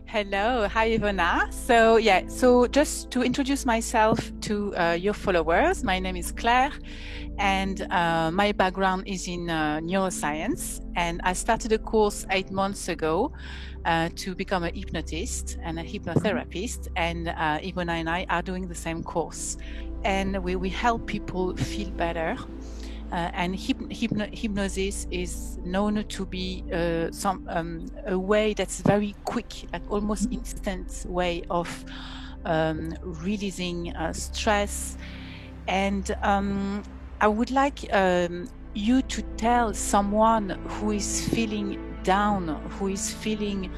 Hello, hi Ivona. So just to introduce myself to your followers, my name is Claire, and my background is in neuroscience. And I started a course 8 months ago to become a hypnotist and a hypnotherapist. And Ivona and I are doing the same course, and we help people feel better. And hypnosis is known to be a way that's very quick, like almost instant way of releasing stress. And I would like you to tell someone who is feeling down, who is feeling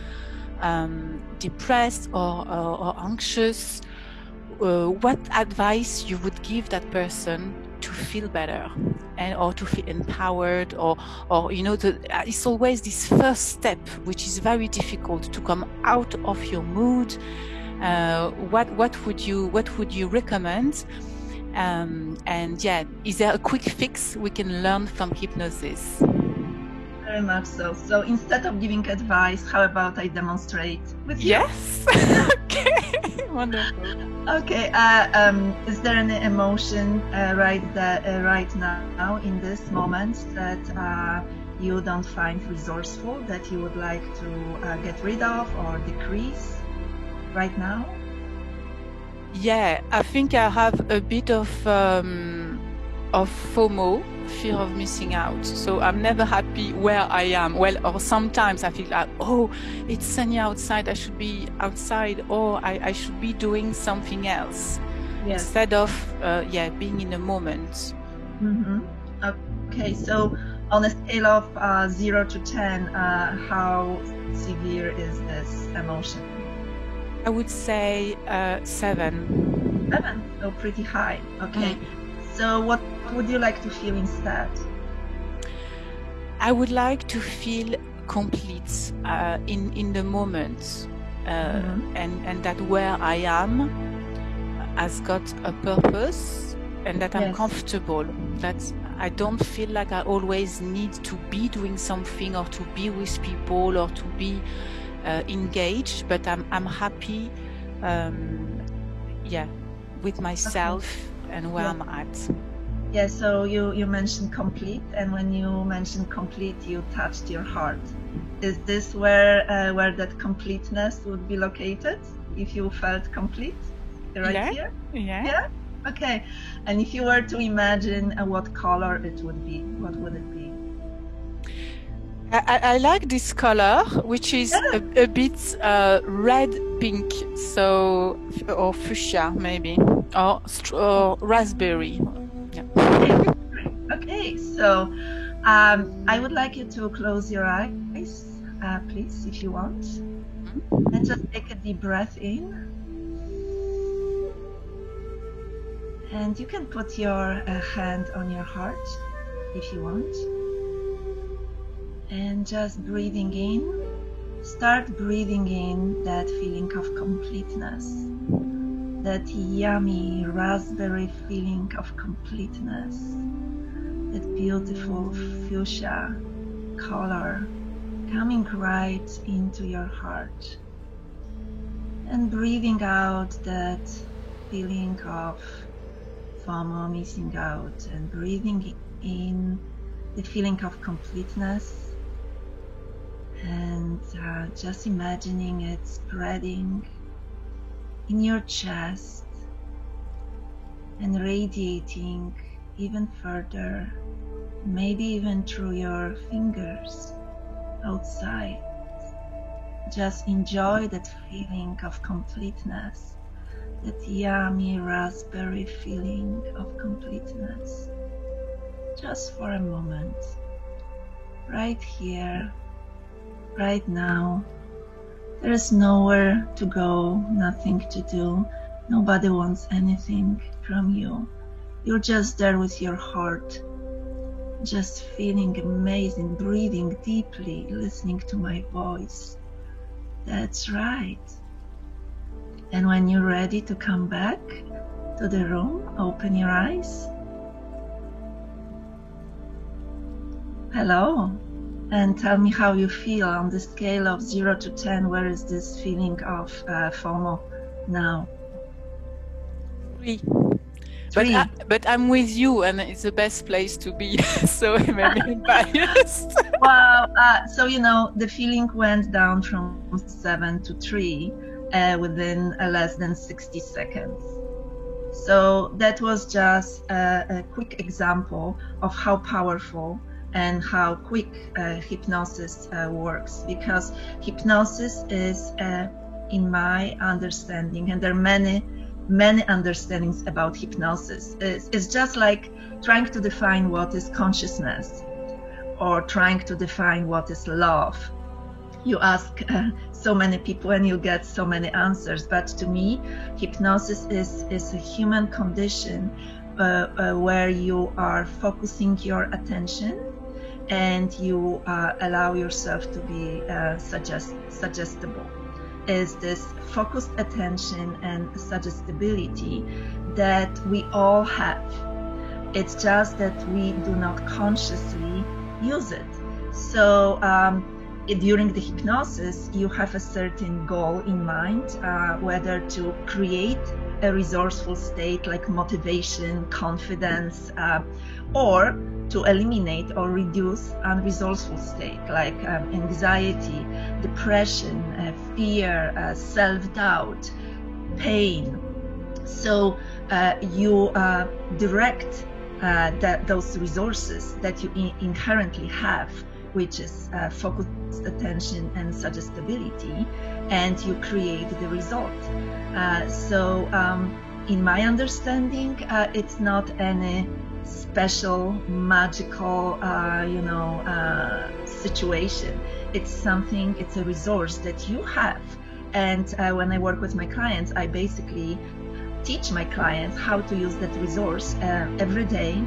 depressed or anxious, what advice you would give that person to feel better and or to feel empowered, or it's always this first step which is very difficult to come out of your mood. What would you recommend? And yeah, is there a quick fix we can learn from hypnosis? Very much so. So instead of giving advice, how about I demonstrate with you? Yes. Okay. Wonderful. Okay. Is there any emotion right now in this moment that you don't find resourceful, that you would like to get rid of or decrease right now? Yeah, I think I have a bit of FOMO, fear of missing out. So I'm never happy where I am. Well, or sometimes I feel like, oh, it's sunny outside, I should be outside, or I should be doing something else. Yes. Instead of being in the moment. Mm-hmm. Okay, so on a scale of 0 to 10, how severe is this emotion? I would say 7. 7, so pretty high. Okay. So what would you like to feel instead? I would like to feel complete in the moment, and that where I am has got a purpose, and that I'm comfortable. That I don't feel like I always need to be doing something or to be with people or to be engaged, but I'm happy with myself and where I'm at. Yeah, so you mentioned complete, and when you mentioned complete, you touched your heart. Is this where that completeness would be located if you felt complete? Right here? Yeah. Okay. And if you were to imagine what color it would be, what would it be? I like this color, which is a bit red pink, so or fuchsia maybe, or raspberry. Yeah. Okay, so I would like you to close your eyes, please, if you want, and just take a deep breath in. And you can put your hand on your heart if you want. And just breathing in, start breathing in that feeling of completeness, that yummy raspberry feeling of completeness, that beautiful fuchsia color coming right into your heart. And breathing out that feeling of FOMO, missing out, and breathing in the feeling of completeness. And just imagining it spreading in your chest and radiating even further, maybe even through your fingers outside. Just enjoy that feeling of completeness, that yummy raspberry feeling of completeness, just for a moment, right here. Right now, there is nowhere to go, nothing to do. Nobody wants anything from you. You're just there with your heart, just feeling amazing, breathing deeply, listening to my voice. That's right. And when you're ready to come back to the room, open your eyes. Hello. And tell me how you feel on the scale of 0 to 10. Where is this feeling of FOMO now? 3. 3. But I'm with you, and it's the best place to be. So maybe I'm biased. Wow. So the feeling went down from 7 to 3 within less than 60 seconds. So that was just a quick example of how powerful and how quick hypnosis works, because hypnosis is, in my understanding, and there are many understandings about hypnosis, it's just like trying to define what is consciousness or trying to define what is love. You ask so many people and you get so many answers, but to me hypnosis is a human condition where you are focusing your attention and you allow yourself to be suggestible. Is this focused attention and suggestibility that we all have. It's just that we do not consciously use it. So during the hypnosis, you have a certain goal in mind, whether to create a resourceful state like motivation, confidence, or to eliminate or reduce unresourceful state like anxiety, depression, fear, self-doubt, pain. So you direct those resources that you inherently have, which is focused attention and suggestibility, and you create the result. So in my understanding, it's not any special magical situation. It's a resource that you have. And when I work with my clients, I basically teach my clients how to use that resource every day,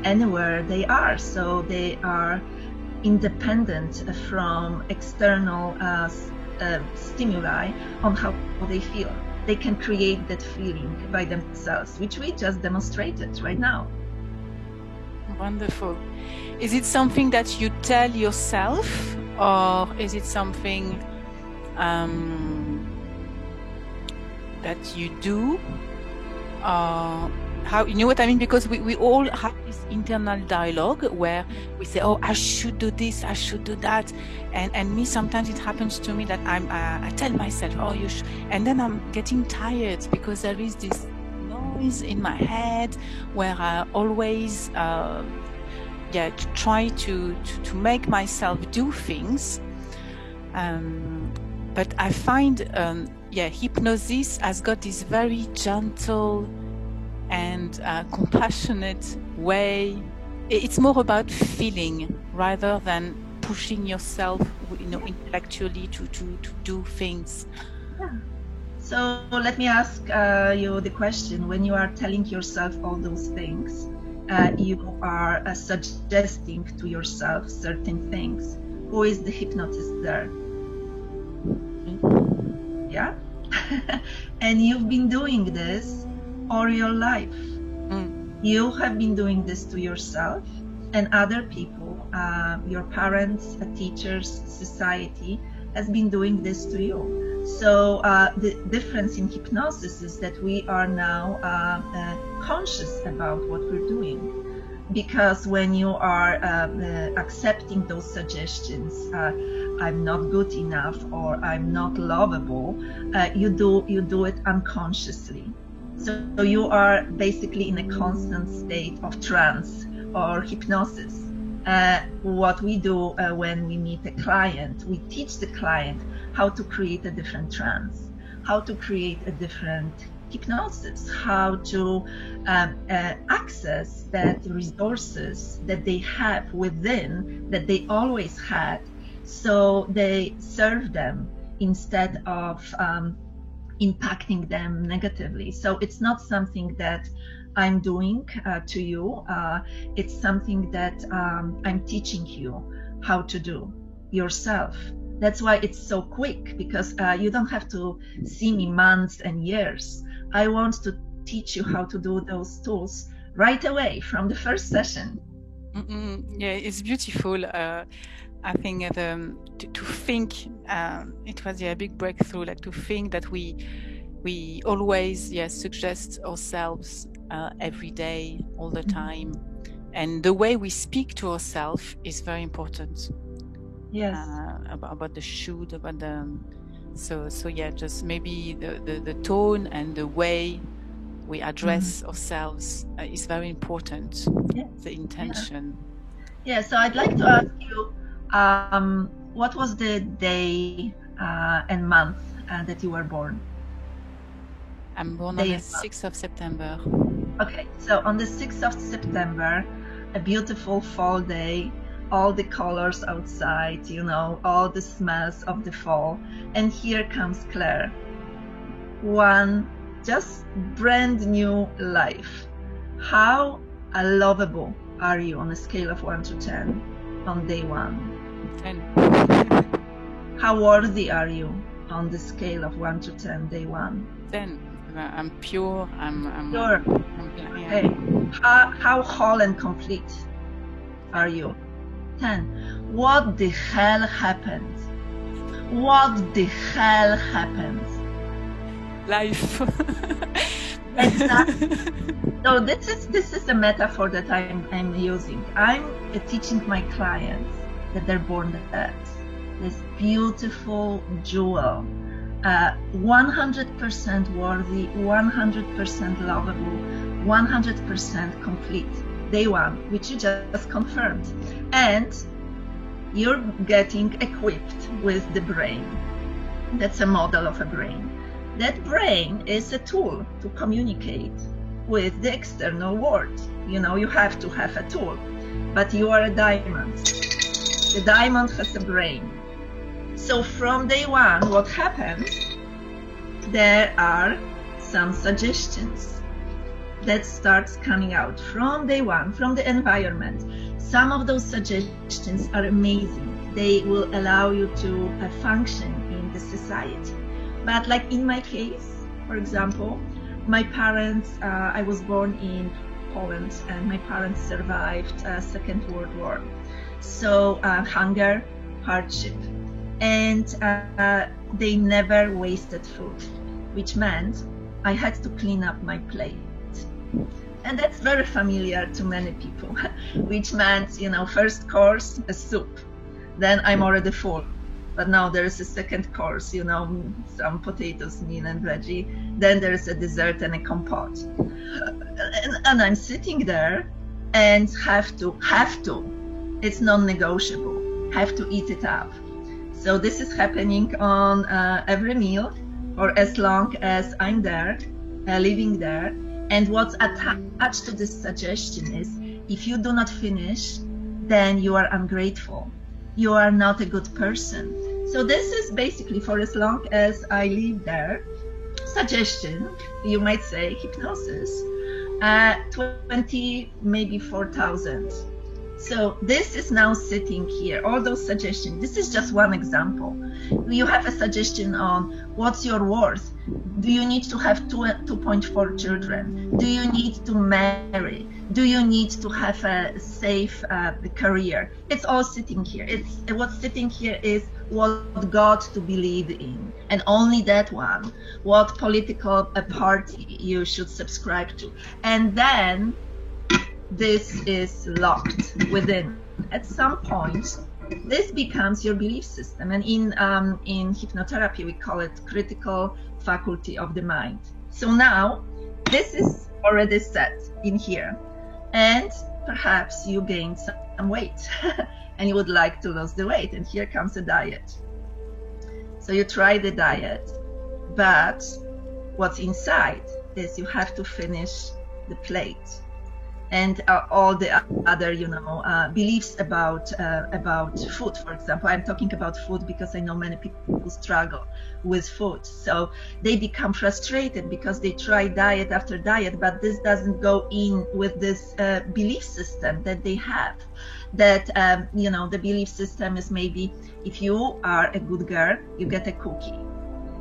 anywhere they are, so they are independent from external stimuli on how they feel. They can create that feeling by themselves, which we just demonstrated right now. Wonderful. Is it something that you tell yourself, or is it something that you do? How, you know what I mean? Because we all have this internal dialogue where we say, oh, I should do this, I should do that. And me, sometimes it happens to me that I tell myself, oh, you should. And then I'm getting tired because there is this noise in my head where I always try to make myself do things. But I find hypnosis has got this very gentle and compassionate way. It's more about feeling rather than pushing yourself, intellectually to do things. Yeah. So let me ask you the question: when you are telling yourself all those things, you are suggesting to yourself certain things. Who is the hypnotist there? Yeah. And you've been doing this all your life. You have been doing this to yourself and other people, your parents, teachers, society has been doing this to you. So the difference in hypnosis is that we are now conscious about what we're doing. Because when you are accepting those suggestions, I'm not good enough or I'm not lovable, you do it unconsciously. So you are basically in a constant state of trance or hypnosis. What we do when we meet a client, we teach the client how to create a different trance, how to create a different hypnosis, how to access that resources that they have within, that they always had, so they serve them instead of impacting them negatively. So it's not something that I'm doing to you, it's something that I'm teaching you how to do yourself. That's why it's so quick, because you don't have to see me months and years. I want to teach you how to do those tools right away from the first session. Yeah, it's beautiful. I think to think, it was a big breakthrough, like to think that we always suggest ourselves every day, all the time, and the way we speak to ourselves is very important. Yes. About the should, about the just maybe the tone and the way we address ourselves is very important. Yes. The intention. Yeah. So I'd like to ask you, what was the day and month that you were born? I'm born on the 6th of September. Okay, so on the 6th of September, a beautiful fall day, all the colors outside, you know, all the smells of the fall. And here comes Claire. One just brand new life. How lovable are you on a scale of 1 to 10 on day 1? 10. How worthy are you on the scale of 1 to 10, day 1? 10. I'm pure. I'm pure. Okay. How whole and complete are you? 10. What the hell happened? What the hell happened? Life. Exactly. So this is the metaphor that I'm using. I'm teaching my clients that they're born as this beautiful jewel. 100% worthy, 100% lovable, 100% complete. Day 1, which you just confirmed. And you're getting equipped with the brain. That's a model of a brain. That brain is a tool to communicate with the external world. You know, you have to have a tool. But you are a diamond. The diamond has a brain. So from day 1, what happens? There are some suggestions that starts coming out from day 1, from the environment. Some of those suggestions are amazing. They will allow you to function in the society. But like in my case, for example, my parents, I was born in Poland and my parents survived Second World War. So hunger, hardship. And they never wasted food, which meant I had to clean up my plate. And that's very familiar to many people, which meant, you know, first course, a soup. Then I'm already full. But now there's a second course, you know, some potatoes, meat and veggie. Then there's a dessert and a compote. And I'm sitting there and have to, it's non-negotiable, have to eat it up. So this is happening on every meal or as long as I'm there, living there. And what's attached to this suggestion is, if you do not finish, then you are ungrateful. You are not a good person. So this is basically, for as long as I live there, suggestion, you might say hypnosis, 20, maybe 4,000. So this is now sitting here, all those suggestions. This is just one example. You have a suggestion on what's your worth. Do you need to have 2.4 children? Do you need to marry? Do you need to have a safe career? It's all sitting here. What's sitting here is what God to believe in, and only that one. What political party you should subscribe to, and then this is locked within. At some point, this becomes your belief system, and in hypnotherapy we call it critical faculty of the mind. So now this is already set in here, and perhaps you gained some weight and you would like to lose the weight, and here comes a diet. So you try the diet, but what's inside is you have to finish the plate. And all the other, beliefs about food. For example, I'm talking about food because I know many people who struggle with food. So they become frustrated because they try diet after diet, but this doesn't go in with this belief system that they have. That the belief system is, maybe if you are a good girl, you get a cookie.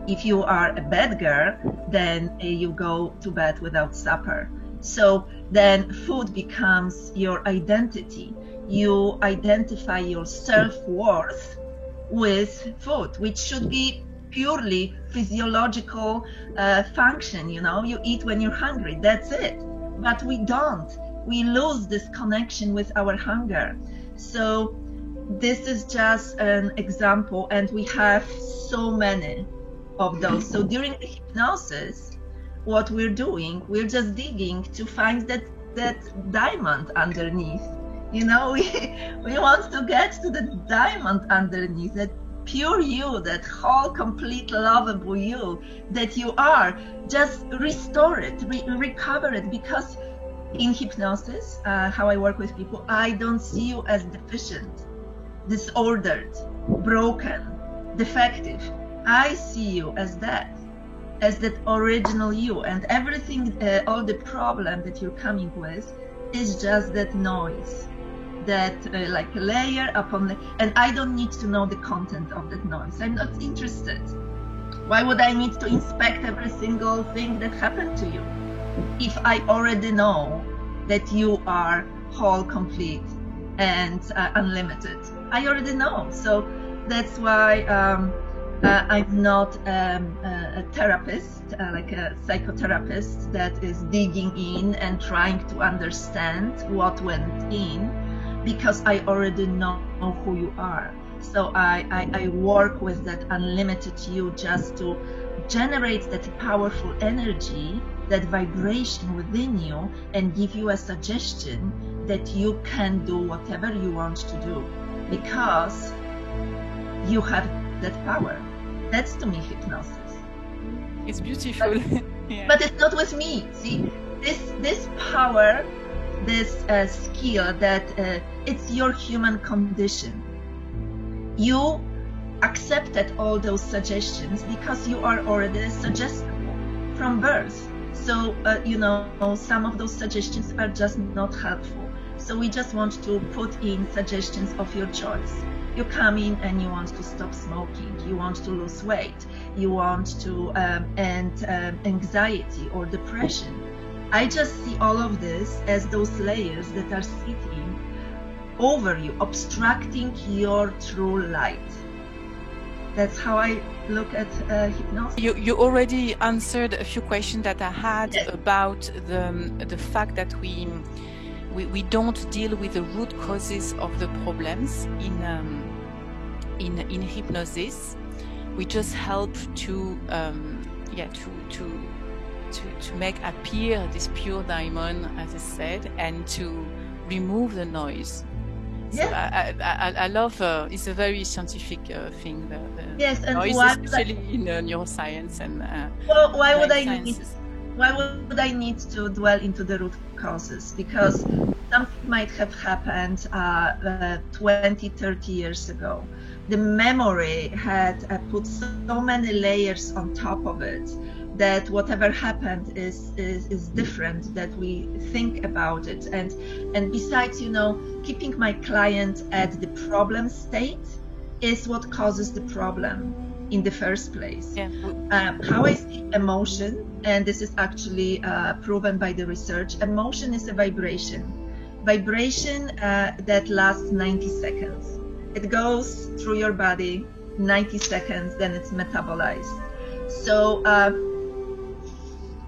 If you are a bad girl, then you go to bed without supper. So then food becomes your identity. you identify your self-worth with food, which should be purely physiological function. You know, you eat when you're hungry, that's it. But we don't. We lose this connection with our hunger. So this is just an example, and we have so many of those. So during the hypnosis, what we're doing, we're just digging to find that diamond underneath. You know, we want to get to the diamond underneath, that pure you, that whole, complete, lovable you that you are. Just restore it, recover it, because in hypnosis, how I work with people, I don't see you as deficient, disordered, broken, defective. I see you as that original you, and everything, all the problem that you're coming with is just that noise, that like layer upon layer, and I don't need to know the content of that noise. I'm not interested. Why would I need to inspect every single thing that happened to you if I already know that you are whole, complete, and unlimited? I already know. So that's why I'm not a therapist, like a psychotherapist that is digging in and trying to understand what went in, because I already know who you are. So I work with that unlimited you, just to generate that powerful energy, that vibration within you, and give you a suggestion that you can do whatever you want to do, because you have that power. That's, to me, hypnosis. It's beautiful. Yeah. But it's not with me. See, this power, this skill, that it's your human condition. You accepted all those suggestions because you are already suggestible from birth. So, you know, some of those suggestions are just not helpful. So we just want to put in suggestions of your choice. You come in and you want to stop smoking, you want to lose weight, you want to end anxiety or depression. I just see all of this as those layers that are sitting over you, obstructing your true light. That's how I look at hypnosis. You already answered a few questions that I had. Yes. About the fact that we don't deal with the root causes of the problems in hypnosis. We just help to make appear this pure diamond, as I said, and to remove the noise. Yeah. So I love. It's a very scientific thing. Yes, and noise, especially in neuroscience and. Well, why would I need to dwell into the root causes? Because something might have happened 20, 30 years ago. The memory had put so many layers on top of it that whatever happened is different, that we think about it. And besides, you know, keeping my client at the problem state is what causes the problem in the first place. Yeah. How I see emotion, and this is actually proven by the research, emotion is a vibration that lasts 90 seconds. It goes through your body, 90 seconds, then it's metabolized. So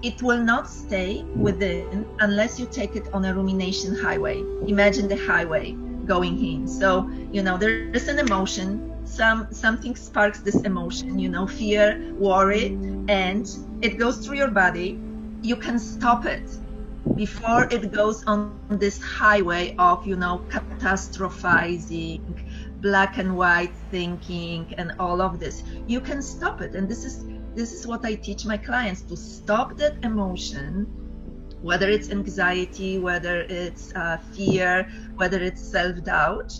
it will not stay within unless you take it on a rumination highway. Imagine the highway going in. So, you know, there is an emotion, something sparks this emotion, you know, fear, worry, and it goes through your body. You can stop it before it goes on this highway of, you know, catastrophizing, black and white thinking, and all of this. You can stop it, and this is what I teach my clients, to stop that emotion, whether it's anxiety, whether it's fear, whether it's self-doubt,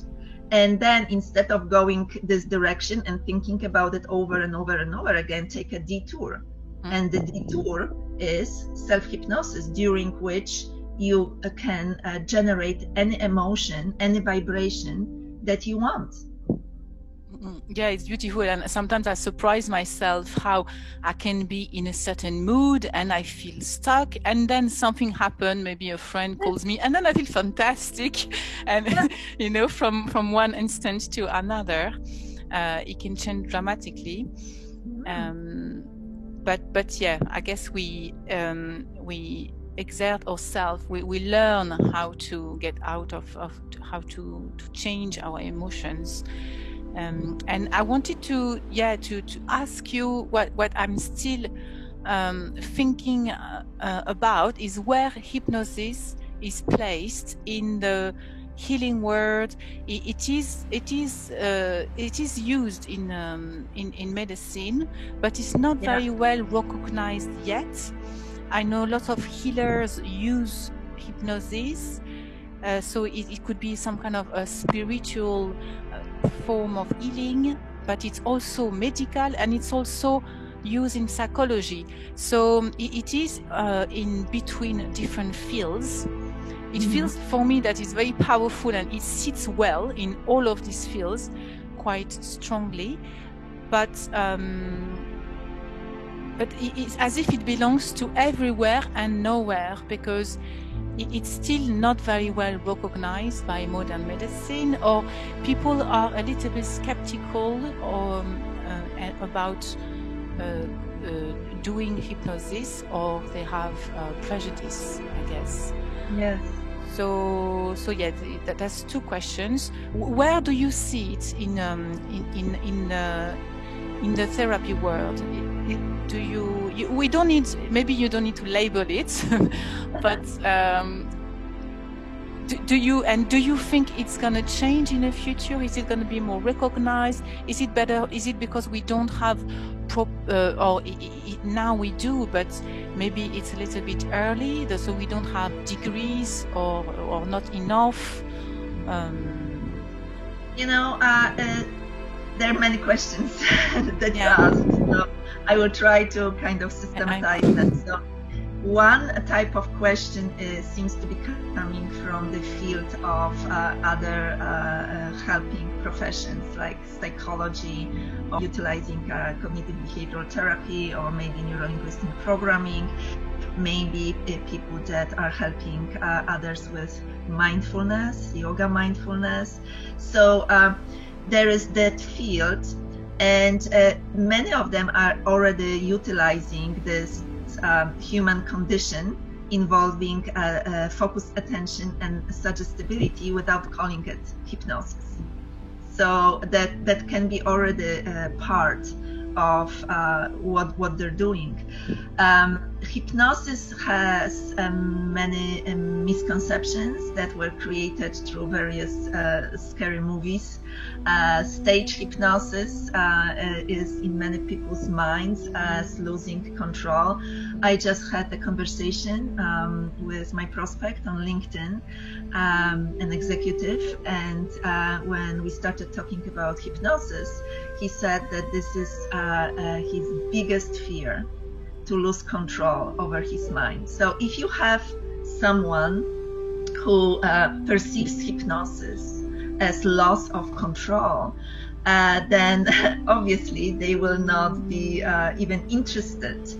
and then instead of going this direction and thinking about it over and over and over again, take a detour. And the detour is self-hypnosis, during which you can generate any emotion, any vibration that you want. Yeah, it's beautiful. And sometimes I surprise myself how I can be in a certain mood and I feel stuck. And then something happened, maybe a friend calls me, and then I feel fantastic. And, from one instant to another, it can change dramatically. But yeah, I guess we exert ourselves. We learn how to get out of how to change our emotions. And I wanted to ask you what I'm still thinking about is where hypnosis is placed in the healing world. It is used in medicine, but it's not very well recognized yet. I know lots of healers use hypnosis, so it could be some kind of a spiritual form of healing, but it's also medical and it's also used in psychology. So it is in between different fields. It feels for me that it's very powerful and it sits well in all of these fields quite strongly, but it's as if it belongs to everywhere and nowhere, because it's still not very well recognized by modern medicine, or people are a little bit skeptical about doing hypnosis, or they have prejudice, I guess. Yes. So yeah, that's two questions. Where do you see it in the therapy world? We don't need, maybe you don't need to label it, but do you think it's going to change in the future? Is it going to be more recognized? Is it better? Is it because we don't have now we do, but maybe it's a little bit early, so we don't have degrees or not enough? There are many questions that you asked, so I will try to kind of systematize that. So one type of question seems to be coming from the field of other helping professions like psychology, or utilizing cognitive behavioral therapy, or maybe neurolinguistic programming, maybe people that are helping others with mindfulness, yoga mindfulness. So there is that field, and many of them are already utilizing this human condition involving focused attention and suggestibility without calling it hypnosis. So that can be already part of what they're doing. Hypnosis has many misconceptions that were created through various scary movies. Stage hypnosis is in many people's minds as losing control. I just had a conversation with my prospect on LinkedIn, an executive, and when we started talking about hypnosis, he said that this is his biggest fear, to lose control over his mind. So if you have someone who perceives hypnosis as loss of control, then obviously they will not be even interested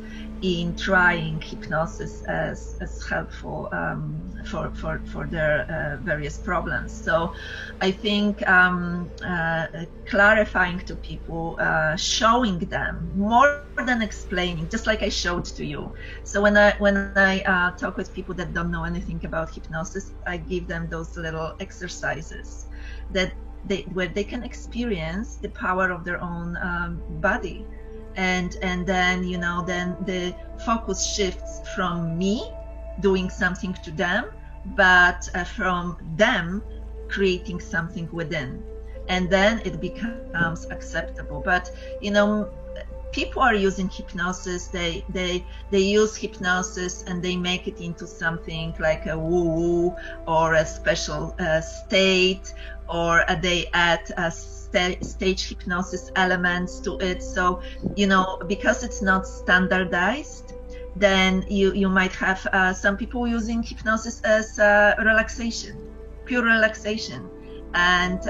in trying hypnosis as helpful for their various problems. So I think clarifying to people, showing them more than explaining, just like I showed to you. So when I talk with people that don't know anything about hypnosis, I give them those little exercises where they can experience the power of their own body. And then then the focus shifts from me doing something to them, but from them creating something within, and then it becomes acceptable. But people are using hypnosis. They use hypnosis and they make it into something like a woo-woo or a special state, or they add a stage hypnosis elements to it. So because it's not standardized, then you might have some people using hypnosis as relaxation, pure relaxation, And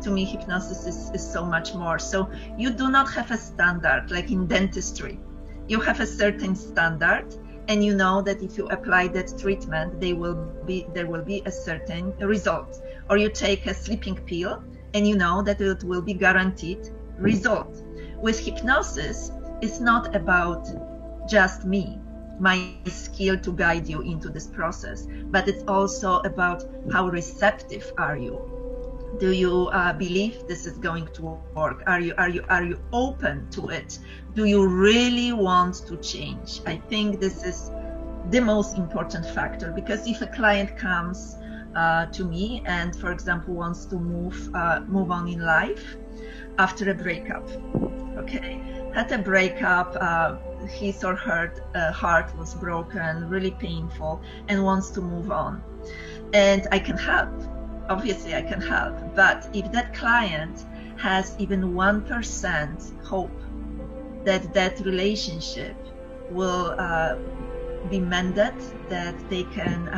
to me, hypnosis is so much more. So you do not have a standard like in dentistry. You have a certain standard, and you know that if you apply that treatment, there will be a certain result. Or you take a sleeping pill, and you know that it will be guaranteed result. With hypnosis, it's not about just me, my skill to guide you into this process, but it's also about how receptive are you. Do you believe this is going to work? Are you open to it? Do you really want to change? I think this is the most important factor, because if a client comes to me and, for example, wants to move on in life after a breakup, okay, had a breakup, his or her heart was broken, really painful, and wants to move on, and I can help. Obviously I can help, but if that client has even 1% hope that that relationship will be mended, that they can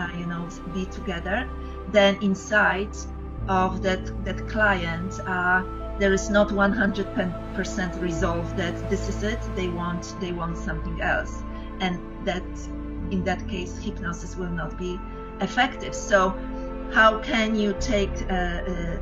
be together, then inside of that client there is not 100% resolve that this is it, they want something else, and that in that case hypnosis will not be effective. So how can you take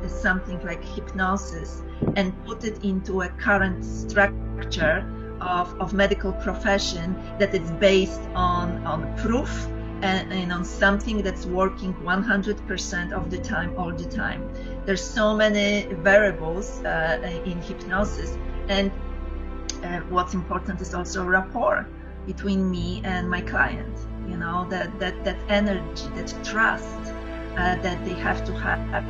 something like hypnosis and put it into a current structure of medical profession that is based on proof and on something that's working 100% of the time, all the time? There's so many variables in hypnosis, and what's important is also rapport between me and my client. You know, that energy, that trust that they have to have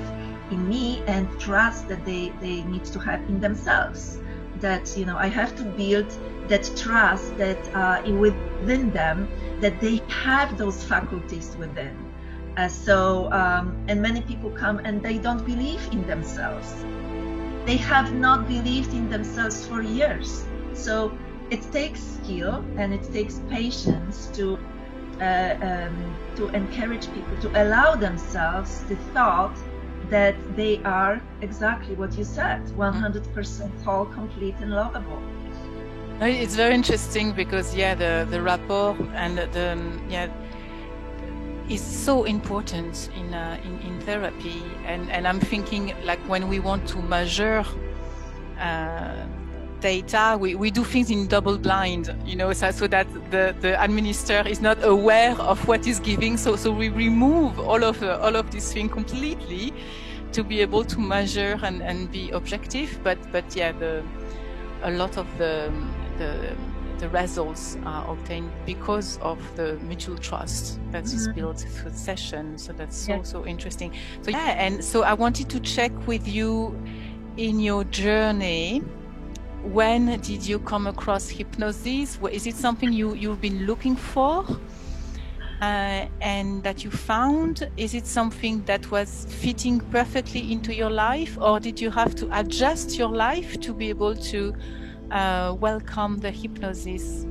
in me, and trust that they need to have in themselves. That, you know, I have to build that trust that within them, that they have those faculties within. And many people come and they don't believe in themselves. They have not believed in themselves for years. So it takes skill and it takes patience to encourage people to allow themselves the thought that they are exactly what you said, 100% whole, complete, and lovable. It's very interesting because the rapport and is so important in therapy, and I'm thinking, like, when we want to measure data, we do things in double blind, you know, so that the administrator is not aware of what is giving. So we remove all of this thing completely to be able to measure and be objective. But a lot of the results are obtained because of the mutual trust that is built through the session. So that's so interesting. So and so I wanted to check with you, in your journey, when did you come across hypnosis? Is it something you've been looking for and that you found? Is it something that was fitting perfectly into your life, or did you have to adjust your life to be able to welcome the hypnosis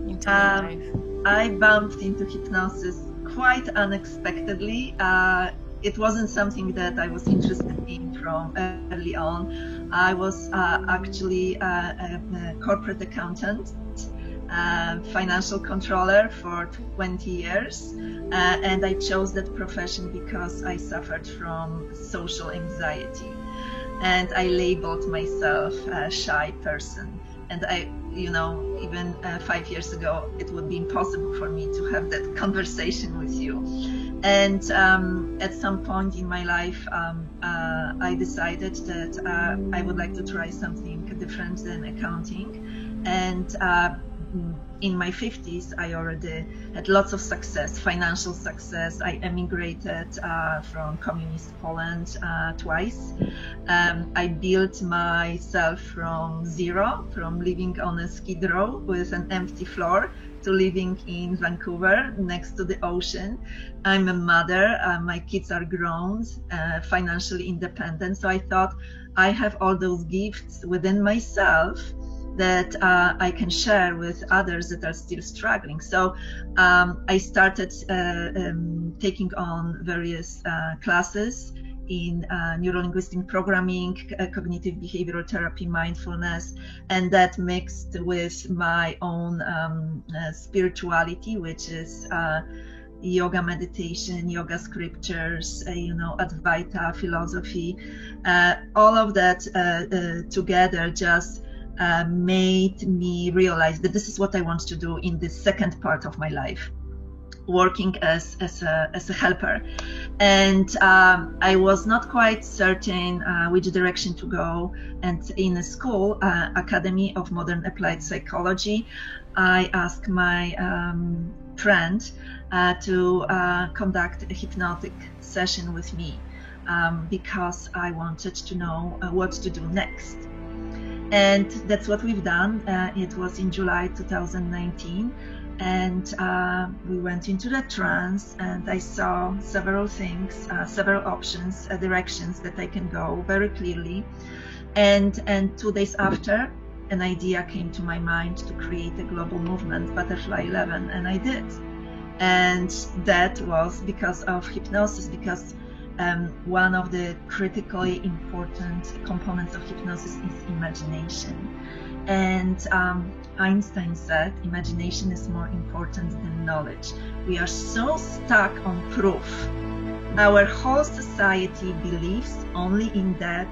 into your life? I bumped into hypnosis quite unexpectedly. It wasn't something that I was interested in from early on. I was actually a corporate accountant, financial controller for 20 years, and I chose that profession because I suffered from social anxiety, and I labeled myself a shy person. And I, you know, even 5 years ago, it would be impossible for me to have that conversation with you. And at some point in my life, I decided that I would like to try something different than accounting. And in my 50s, I already had lots of success, financial success. I emigrated from communist Poland twice. I built myself from zero, from living on a skid row with an empty floor to living in Vancouver next to the ocean. I'm a mother, my kids are grown, financially independent. So I thought I have all those gifts within myself that I can share with others that are still struggling. So I started taking on various classes in neuro-linguistic programming, cognitive behavioral therapy, mindfulness, and that mixed with my own spirituality, which is yoga, meditation, yoga scriptures, Advaita philosophy. All of that together just made me realize that this is what I want to do in the second part of my life, working as a helper. And I was not quite certain which direction to go. And in a school, Academy of Modern Applied Psychology, I asked my friend to conduct a hypnotic session with me because I wanted to know what to do next. And that's what we've done. It was in July 2019, and we went into the trance, and I saw several things, several options, directions that I can go very clearly. And 2 days after, an idea came to my mind to create a global movement, Butterfly 11, and I did. And that was because of hypnosis, because one of the critically important components of hypnosis is imagination. And Einstein said imagination is more important than knowledge. We are so stuck on proof. Our whole society believes only in that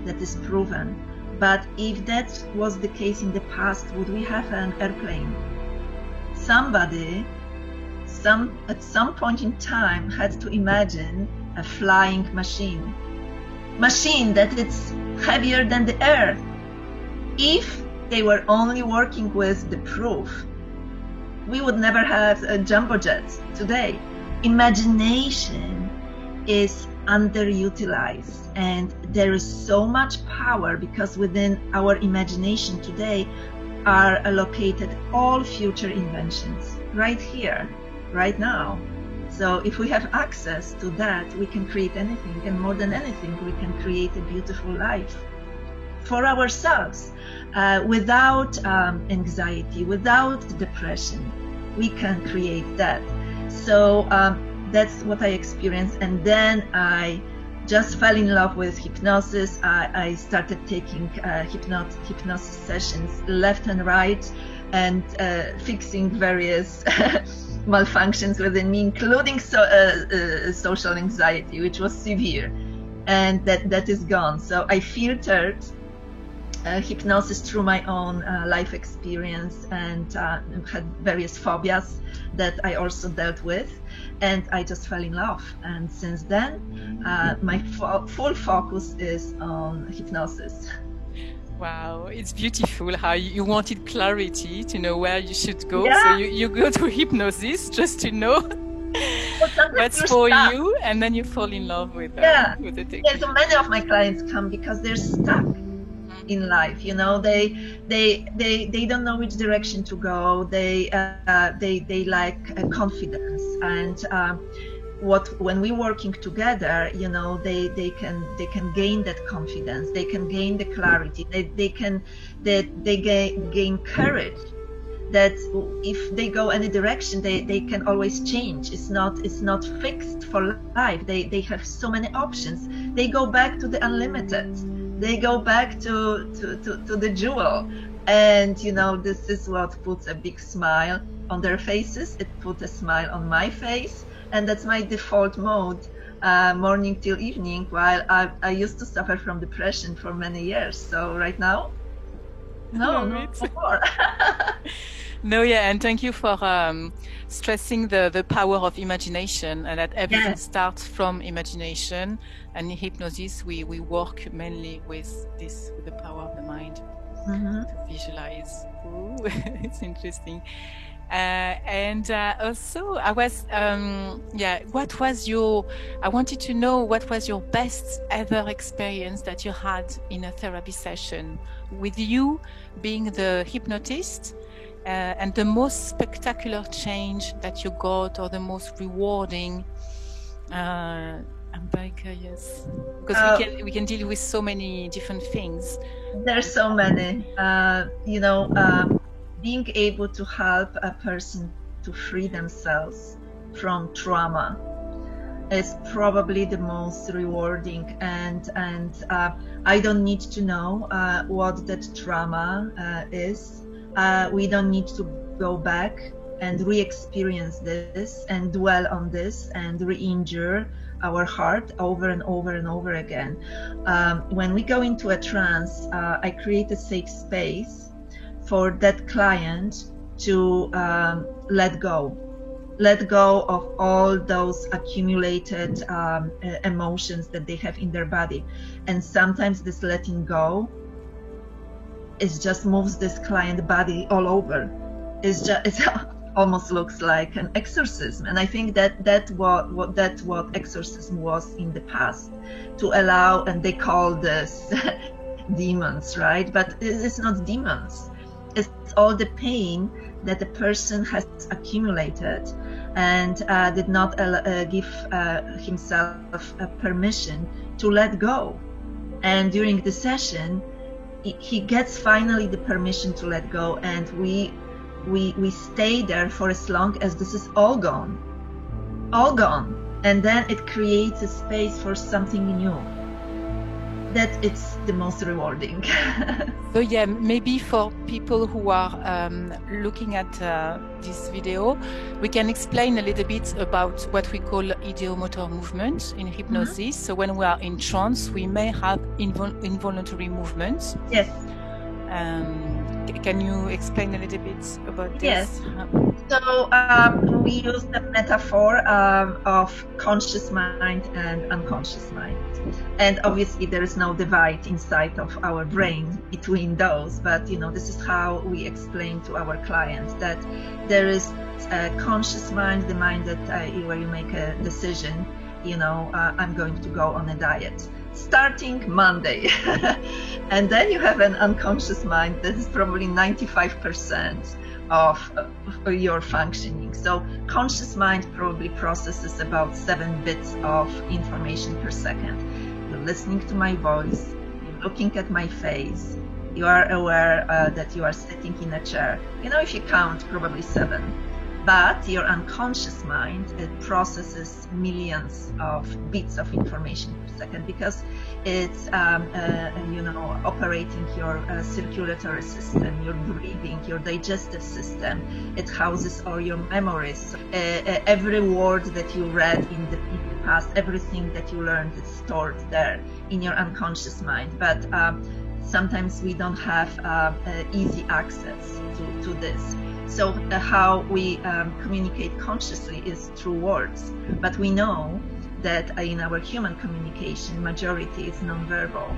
is proven. But if that was the case in the past, would we have an airplane? Somebody, at some point in time, had to imagine a flying machine that it's heavier than the earth. If they were only working with the proof, we would never have a jumbo jet today. Imagination is underutilized, and there is so much power because within our imagination today are allocated all future inventions right here, right now. So if we have access to that, we can create anything, and more than anything, we can create a beautiful life for ourselves without anxiety, without depression. We can create that. So that's what I experienced, and then I just fell in love with hypnosis. I started taking hypnosis sessions left and right, and fixing various malfunctions within me, including social anxiety, which was severe, and that is gone. So I filtered hypnosis through my own life experience, and had various phobias that I also dealt with, and I just fell in love. And since then, my full focus is on hypnosis. Wow, it's beautiful how you wanted clarity to know where you should go. Yeah. So you go to hypnosis just to know what's for you, and then you fall in love with the technique. Yeah, so many of my clients come because they're stuck in life. They don't know which direction to go. They lack confidence, and when we're working together, they can gain that confidence. They can gain the clarity. They gain courage. That if they go any direction, they can always change. It's not fixed for life. They have so many options. They go back to the unlimited. They go back to the jewel. And this is what puts a big smile on their faces. It put a smile on my face. And that's my default mode, morning till evening, while I used to suffer from depression for many years. So right now, no more. No, yeah, and thank you for stressing the power of imagination, and that everything starts from imagination. And in hypnosis, we work mainly with the power of the mind to visualize. Ooh, it's interesting. And also, I wanted to know what was your best ever experience that you had in a therapy session, with you being the hypnotist, and the most spectacular change that you got, or the most rewarding. I'm very curious, because we can deal with so many different things. There's so many, being able to help a person to free themselves from trauma, is probably the most rewarding, and I don't need to know what that trauma is. We don't need to go back and re-experience this and dwell on this and re-injure our heart over and over and over again. When we go into a trance, I create a safe space for that client to let go of all those accumulated emotions that they have in their body. And sometimes this letting go just moves this client body all over. It almost looks like an exorcism. And I think that's what exorcism was in the past, to allow, and they call this demons, right? But it's not demons. It's all the pain that the person has accumulated and did not give himself permission to let go. And during the session, he gets finally the permission to let go, and we stay there for as long as this is all gone, and then it creates a space for something new. That it's the most rewarding. So yeah, maybe for people who are looking at this video, we can explain a little bit about what we call ideomotor movement in hypnosis. Mm-hmm. So when we are in trance, we may have involuntary movements. Yes. Can you explain a little bit about this? Yes. So we use the metaphor of conscious mind and unconscious mind. And obviously there is no divide inside of our brain between those, but this is how we explain to our clients that there is a conscious mind, the mind that where you make a decision, I'm going to go on a diet starting Monday. And then you have an unconscious mind that is probably 95% of your functioning. So conscious mind probably processes about 7 bits of information per second. You're listening to my voice, you're looking at my face, you are aware that you are sitting in a chair. If you count, probably 7. But your unconscious mind, it processes millions of bits of information per second, because it's operating your circulatory system, your breathing, your digestive system. It houses all your memories. Every word that you read in the past, everything that you learned is stored there in your unconscious mind. But sometimes we don't have easy access to this. So how we communicate consciously is through words, but we know that in our human communication, majority is nonverbal,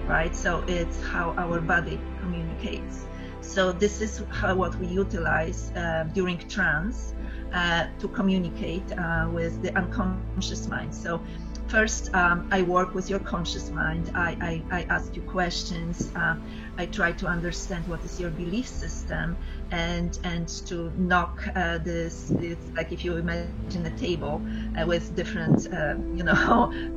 right? So it's how our body communicates. So this is what we utilize during trance to communicate with the unconscious mind. So first, I work with your conscious mind. I ask you questions. I try to understand what is your belief system, and to knock this like if you imagine a table with different,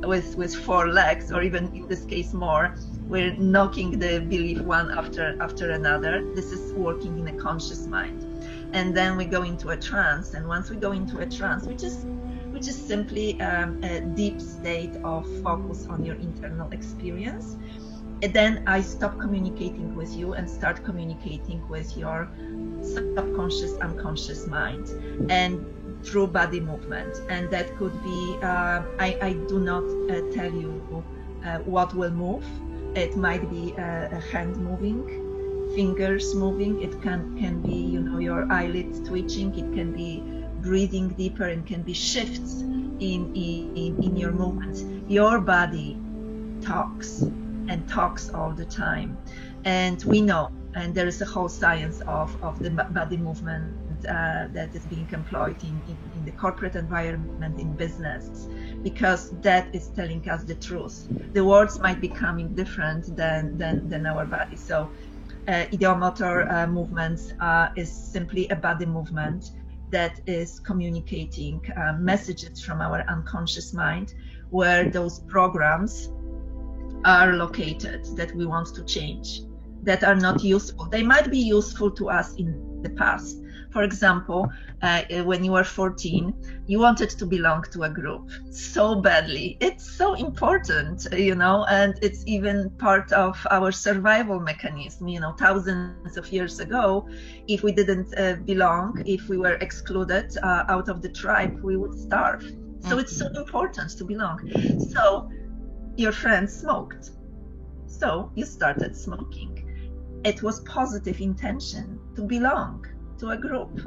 with 4 legs, or even in this case more. We're knocking the belief one after another. This is working in a conscious mind, and then we go into a trance. And once we go into a trance, which is simply a deep state of focus on your internal experience, and then I stop communicating with you and start communicating with your subconscious, unconscious mind, and through body movement. And that could be, I do not tell you what will move. It might be a hand moving, fingers moving. It can be, your eyelids twitching. It can be breathing deeper, and can be shifts in your movements. Your body talks and talks all the time, and we know, and there is a whole science of the body movement that is being employed in the corporate environment, in business, because that is telling us the truth. The words might be coming different than our body. So ideomotor movements is simply a body movement that is communicating messages from our unconscious mind, where those programs are located that we want to change, that are not useful. They might be useful to us in the past. For example, when you were 14, you wanted to belong to a group so badly. It's so important, and it's even part of our survival mechanism. Thousands of years ago, if we didn't belong, if we were excluded out of the tribe, we would starve. So it's so important to belong. So your friend smoked. So you started smoking. It was positive intention to belong to a group.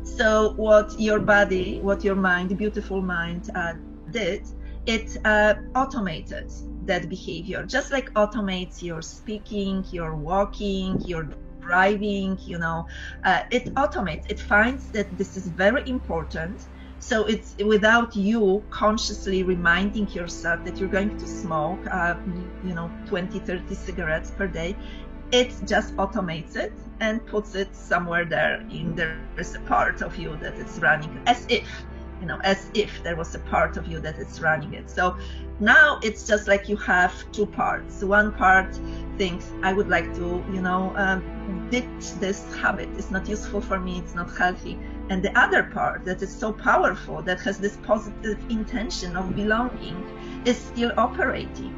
So what your body, what your mind, beautiful mind did, it automated that behavior, just like automates your speaking, your walking, your driving, it automates, it finds that this is very important. So it's without you consciously reminding yourself that you're going to smoke, 20, 30 cigarettes per day. It just automates it and puts it somewhere there. There is a part of you that is running, as if there was a part of you that is running it. So now it's just like you have two parts. One part thinks, I would like to, ditch this habit. It's not useful for me. It's not healthy. And the other part that is so powerful, that has this positive intention of belonging, is still operating.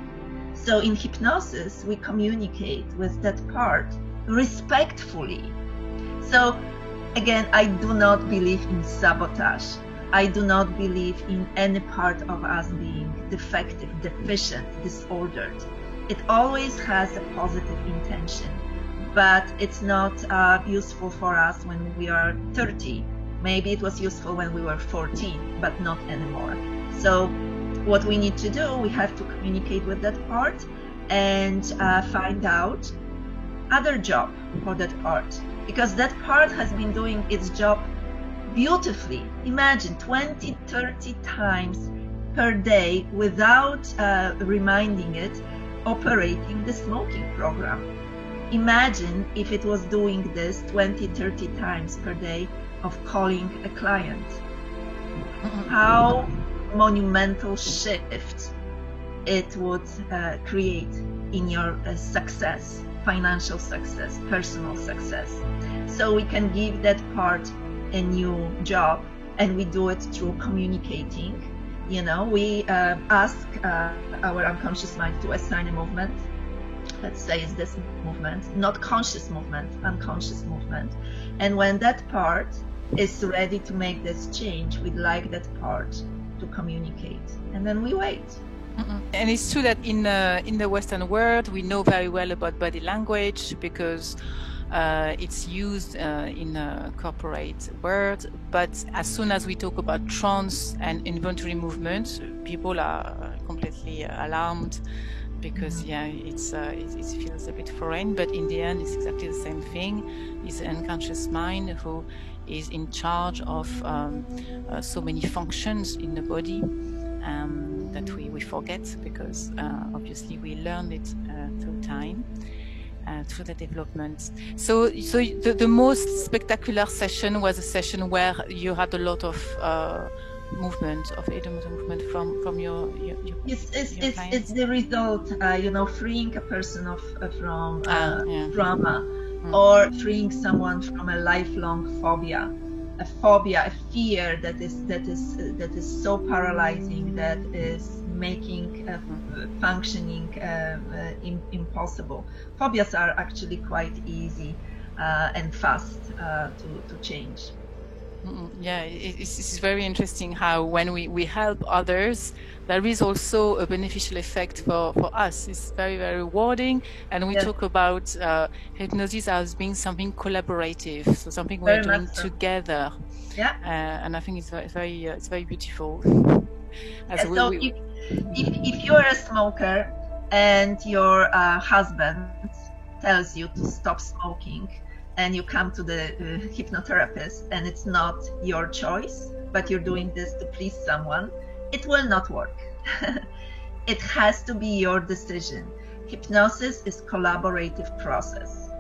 So in hypnosis, we communicate with that part respectfully. So again, I do not believe in sabotage. I do not believe in any part of us being defective, deficient, disordered. It always has a positive intention, but it's not useful for us when we are 30. Maybe it was useful when we were 14, but not anymore. So what we need to do, we have to communicate with that part and find out other job for that part, because that part has been doing its job beautifully. Imagine 20, 30 times per day without reminding it, operating the smoking program. Imagine if it was doing this 20, 30 times per day of calling a client. How monumental shift it would create in your success, financial success, personal success. So we can give that part a new job, and we do it through communicating. We ask our unconscious mind to assign a movement. Let's say it's this movement, not conscious movement, unconscious movement. And when that part is ready to make this change, we'd like that part to communicate, and then we wait. And it's true that in the Western world, we know very well about body language because it's used in a corporate world. But as soon as we talk about trance and involuntary movement, people are completely alarmed because it feels a bit foreign. But in the end, it's exactly the same thing. It's the unconscious mind who is in charge of so many functions in the body that we forget because obviously we learn it through time, through the development. So the most spectacular session was a session where you had a lot of movement, of automatic movement from your it's the result, freeing a person from trauma, or freeing someone from a lifelong phobia, a fear that is so paralyzing, that is making functioning impossible. Phobias are actually quite easy and fast to change. Yeah, it's very interesting how when we help others, there is also a beneficial effect for us. It's very, very rewarding. And we talk about hypnosis as being something collaborative, so something we're doing together. Yeah. And I think it's very beautiful. So if you're a smoker and your husband tells you to stop smoking, and you come to the hypnotherapist and it's not your choice, but you're doing this to please someone, it will not work. It has to be your decision. Hypnosis is collaborative process.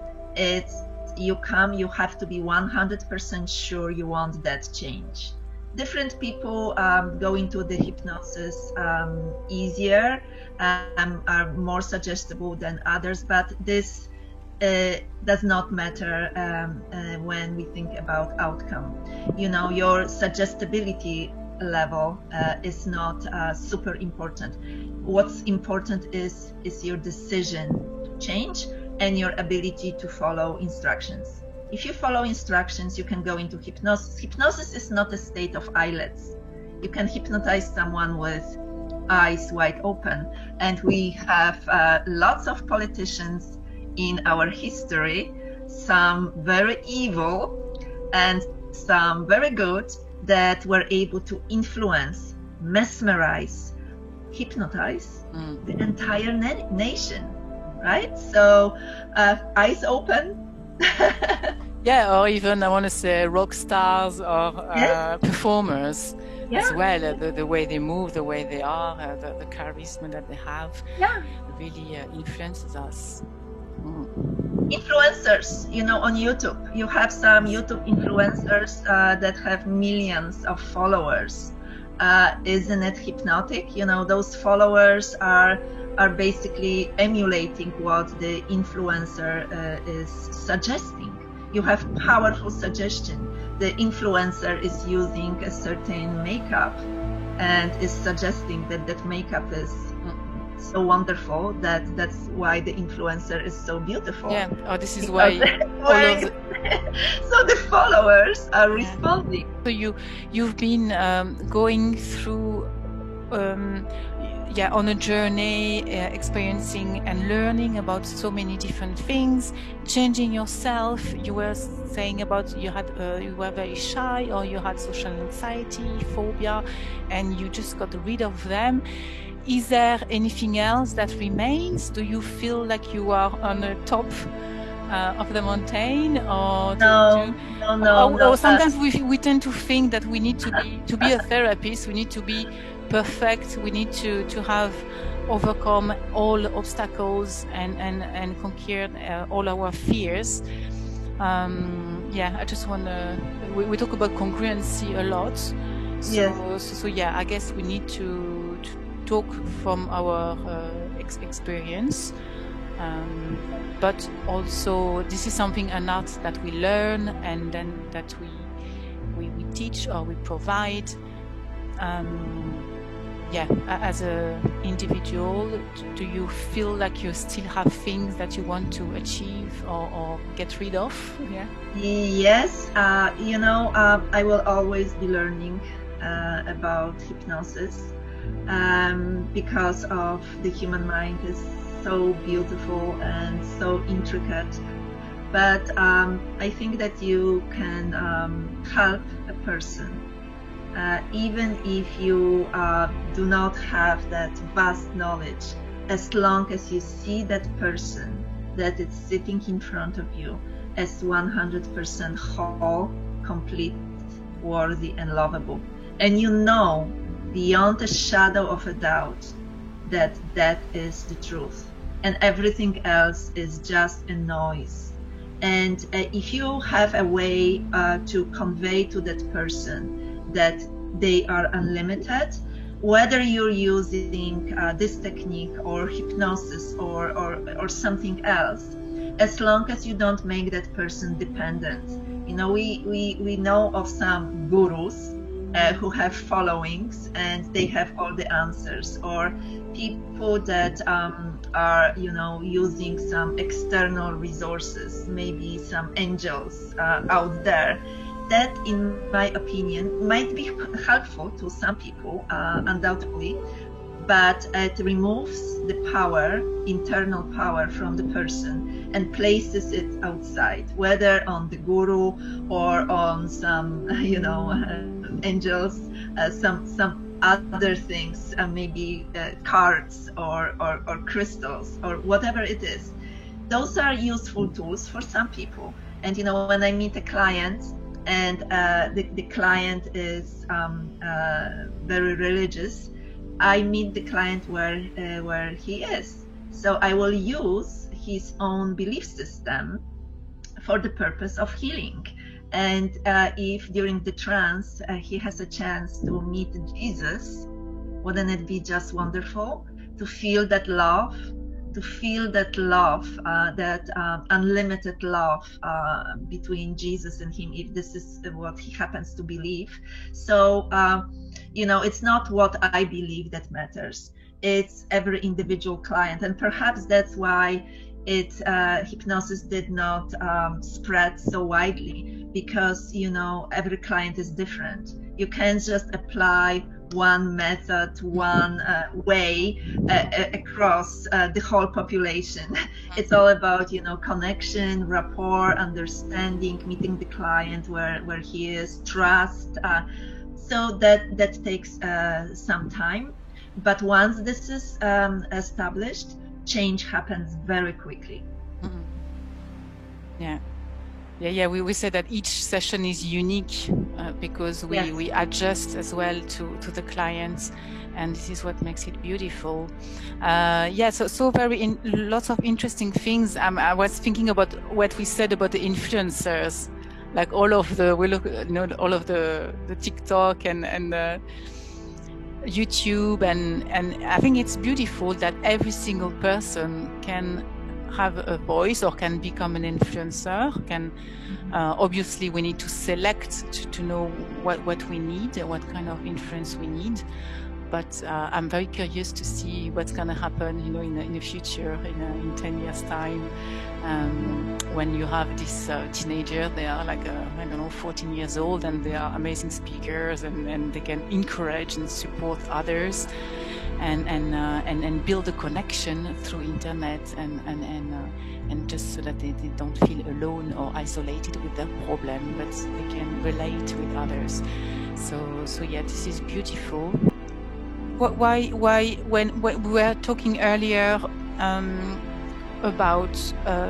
You have to be 100% sure you want that change. Different people go into the hypnosis easier, are more suggestible than others, but this does not matter when we think about outcome. You know, your suggestibility level is not super important. What's important is your decision to change and your ability to follow instructions. If you follow instructions, you can go into hypnosis. Hypnosis is not a state of eyelids. You can hypnotize someone with eyes wide open. And we have lots of politicians in our history, some very evil and some very good, that were able to influence, mesmerize, hypnotize the entire nation, right? So eyes open. Yeah, or even I want to say rock stars or performers as well. The way they move, the way they are, the charisma that they have, really influences us. Influencers, you know, on YouTube, you have some YouTube influencers that have millions of followers. Isn't it hypnotic? You know, those followers are basically emulating what the influencer is suggesting. You have powerful suggestion. The influencer is using a certain makeup and is suggesting that makeup is so wonderful, that's why the influencer is so beautiful. Yeah, this is why so the followers are responding. So you've been going through on a journey, experiencing and learning about so many different things, changing yourself. You were saying about you were very shy, or you had social anxiety, phobia, and you just got rid of them. Is there anything else that remains? Do you feel like you are on the top of the mountain, or no? Sometimes we tend to think that we need to be a therapist. We need to be perfect. We need to have overcome all obstacles and conquered all our fears. I just want to. We talk about congruency a lot. So I guess we need to talk from our experience, but also this is an art that we learn, and then that we teach or we provide. As an individual, do you feel like you still have things that you want to achieve or get rid of? Yes, I will always be learning about hypnosis. Because of the human mind is so beautiful and so intricate, but I think that you can help a person even if you do not have that vast knowledge, as long as you see that person that is sitting in front of you as 100% whole, complete, worthy and lovable, and you know beyond a shadow of a doubt that that is the truth, and everything else is just a noise. And if you have a way to convey to that person that they are unlimited, whether you're using this technique or hypnosis or something else, as long as you don't make that person dependent. You know, we know of some gurus who have followings and they have all the answers, or people that are, using some external resources, maybe some angels out there. That, in my opinion, might be helpful to some people, undoubtedly, but it removes the power, internal power from the person and places it outside, whether on the guru or on some, angels, some other things, maybe cards or crystals or whatever it is. Those are useful tools for some people. And when I meet a client and the client is very religious, I meet the client where he is. So I will use his own belief system for the purpose of healing. And if during the trance he has a chance to meet Jesus, wouldn't it be just wonderful to feel that love to feel that love, that unlimited love between Jesus and him, if this is what he happens to believe. So, it's not what I believe that matters. It's every individual client. And perhaps that's why hypnosis did not spread so widely, because, every client is different. You can't just apply one method, one way across the whole population. It's all about, connection, rapport, understanding, meeting the client where he is, trust. So that takes some time. But once this is established, change happens very quickly. Yeah. We say that each session is unique because we adjust as well to the clients, and this is what makes it beautiful. So lots of interesting things. I was thinking about what we said about the influencers, like all of the TikTok and the YouTube, and I think it's beautiful that every single person can have a voice or can become an influencer. Obviously we need to select to know what we need, what kind of influence we need, but I'm very curious to see what's going to happen in the future, in 10 years time, when you have this teenager. They are like 14 years old, and they are amazing speakers, and they can encourage and support others, and build a connection through internet, and just so that they don't feel alone or isolated with their problem, but they can relate with others. So yeah, this is beautiful. Why when we were talking earlier about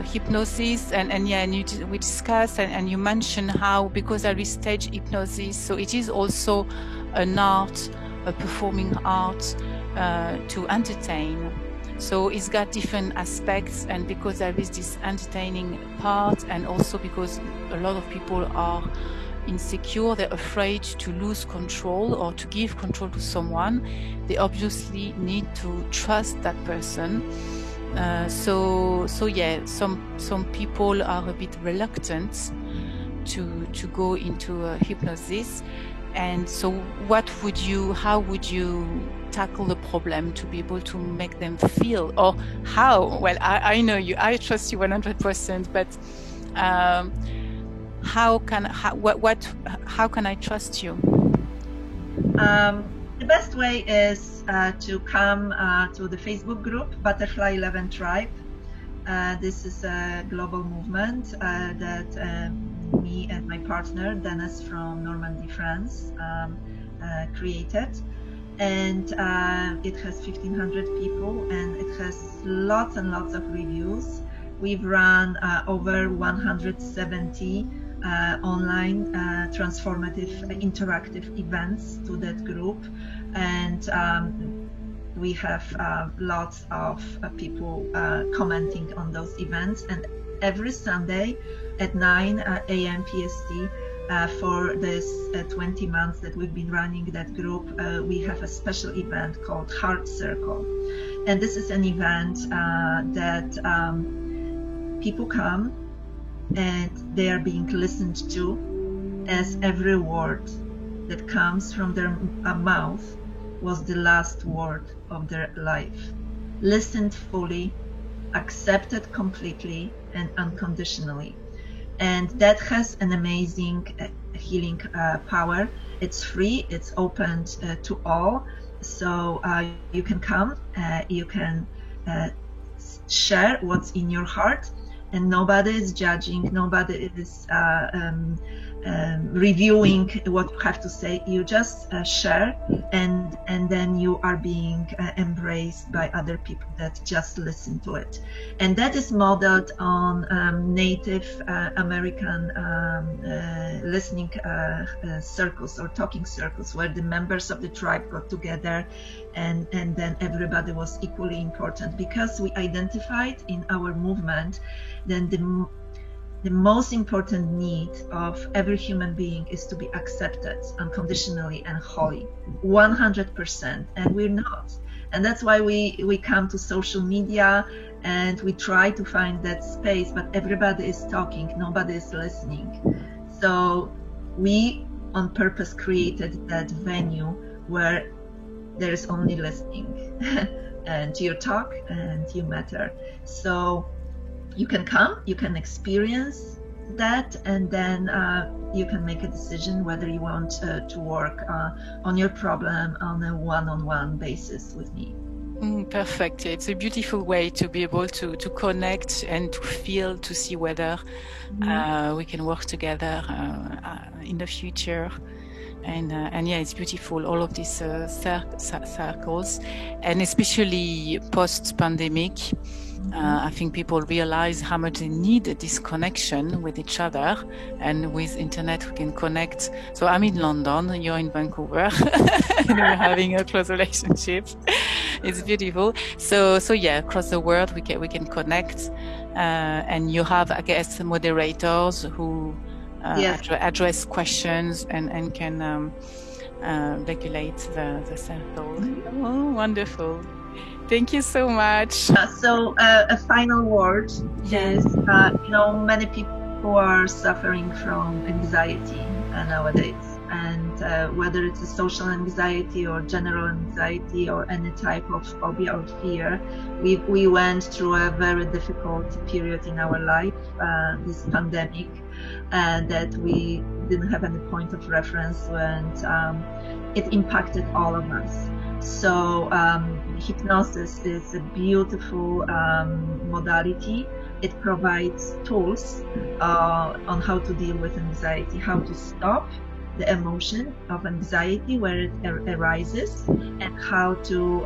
hypnosis, we discussed, and you mentioned how, because there is stage hypnosis, so it is also an art, a performing art, to entertain. So it's got different aspects, and because there is this entertaining part, and also because a lot of people are insecure, they're afraid to lose control or to give control to someone, they obviously need to trust that person. So some people are a bit reluctant to go into hypnosis. And so how would you tackle the problem to be able to make them feel, or how? Well, I know you, I trust you 100%, but how can I trust you? The best way is to come to the Facebook group Butterfly 11 Tribe. This is a global movement that me and my partner Dennis from Normandy, France, created, and it has 1,500 people, and it has lots and lots of reviews. We've run over 170 online transformative interactive events to that group, and we have lots of people commenting on those events. And every Sunday at 9 a.m. PST, for this 20 months that we've been running that group, we have a special event called Heart Circle. And this is an event that people come and they are being listened to, as every word that comes from their mouth was the last word of their life. Listened fully, accepted completely and unconditionally. And that has an amazing healing power. It's free, it's open to all. So you can come, you can share what's in your heart, and nobody is judging, nobody is reviewing what you have to say. You just share, and then you are being embraced by other people that just listen to it. And that is modeled on Native American listening circles or talking circles, where the members of the tribe got together, and then everybody was equally important, because we identified in our movement then the most important need of every human being is to be accepted unconditionally and wholly, 100%, and we're not. And that's why we come to social media and we try to find that space, but everybody is talking, nobody is listening. So we on purpose created that venue where there is only listening and you talk and you matter. So you can come, you can experience that, and then you can make a decision whether you want to work on your problem on a one-on-one basis with me. Perfect. It's a beautiful way to be able to connect and to feel, to see whether we can work together in the future. And yeah, it's beautiful, all of these circles, and especially post-pandemic. I think people realize how much they need this connection with each other, and with internet we can connect. So I'm in London, you're in Vancouver, and we're having a close relationship. It's beautiful. So yeah, across the world we can connect, and you have, I guess, moderators who address questions and can regulate the circle. Oh, wonderful. Thank you so much. So a final word is, many people are suffering from anxiety nowadays, and whether it's a social anxiety or general anxiety or any type of phobia or fear, we went through a very difficult period in our life, this pandemic, that we didn't have any point of reference, and it impacted all of us. So hypnosis is a beautiful modality. It provides tools on how to deal with anxiety, how to stop the emotion of anxiety where it arises, and how to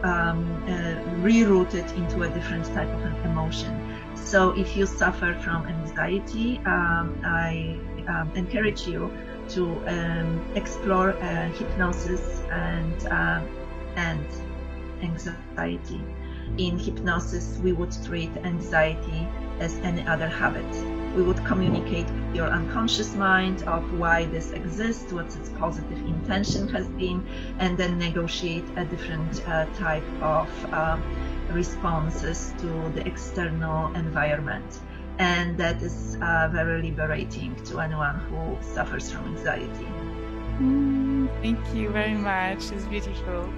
reroute it into a different type of emotion. So if you suffer from anxiety, I encourage you to explore hypnosis and anxiety. In hypnosis, we would treat anxiety as any other habit. We would communicate with your unconscious mind of why this exists, what its positive intention has been, and then negotiate a different type of responses to the external environment. And that is very liberating to anyone who suffers from anxiety. Thank you very much. It's beautiful.